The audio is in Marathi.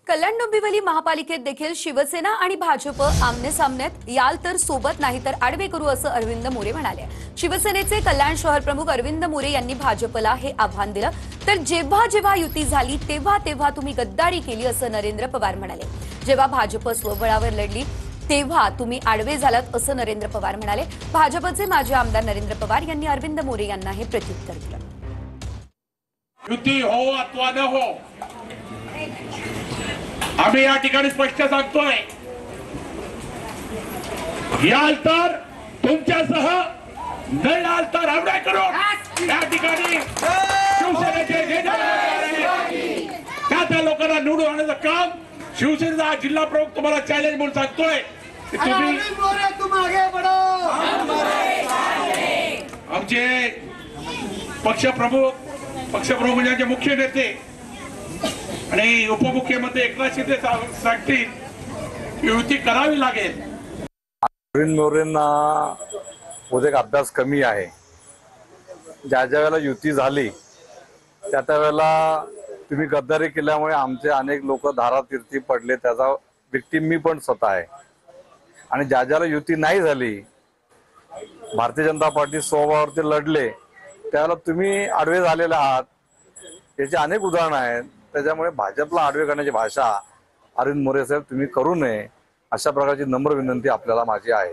कल्याण डोंबिवली महापालिकेत देखील शिवसेना आणि भाजप आमने सामन्यात याल तर सोबत नाही तर आडवे करू असं अरविंद मोरे म्हणाले। शिवसेनेचे कल्याण शहर प्रमुख अरविंद मोरे यांनी भाजपला हे आव्हान दिलं, तर जेव्हा जेव्हा युती झाली तेव्हा तेव्हा तुम्ही गद्दारी केली असं नरेंद्र पवार म्हणाले। जेव्हा भाजप स्वबळावर लढली तेव्हा तुम्ही आडवे झालात असं नरेंद्र पवार म्हणाले। भाजपचे माजी आमदार नरेंद्र पवार यांनी अरविंद मोरे यांना हे प्रत्युत्तर दिलं। युती हो अथवा न हो, आम्ही या ठिकाणी स्पष्ट सांगतोय, याल तर तुमच्यासह, नाही याल तर आमने करू। या ठिकाणी शिवसेनेचे त्या लोकांना निवडून आणण्याचं काम शिवसेनेचा जिल्हा प्रमुख तुम्हाला चॅलेंज म्हणून सांगतोय की तुम्ही आमचे पक्षप्रमुख म्हणजे मुख्य नेते आणि उपमुख्यमंत्री एकनाथ शिंदे सांगतील युती करावी लागेल। अरविंद मोरेंना बहुतेक अभ्यास कमी आहे। ज्या वेळेला युती झाली त्या वेळेला तुम्ही गद्दारी केल्यामुळे आमचे अनेक लोक धारातीर्थी पडले, त्याचा विक्टीम मी पण स्वतः आहे। आणि ज्या युती नाही झाली, भारतीय जनता पार्टी स्वबळावरती लढले, त्यावेळेला तुम्ही आडवे झालेले आहात। याची अनेक उदाहरणं आहेत। त्याच्यामुळे भाजपला आडवे करण्याची भाषा अरविंद मोरे साहेब तुम्ही करू नये, अशा प्रकारची नम्र विनंती आपल्याला माझी आहे।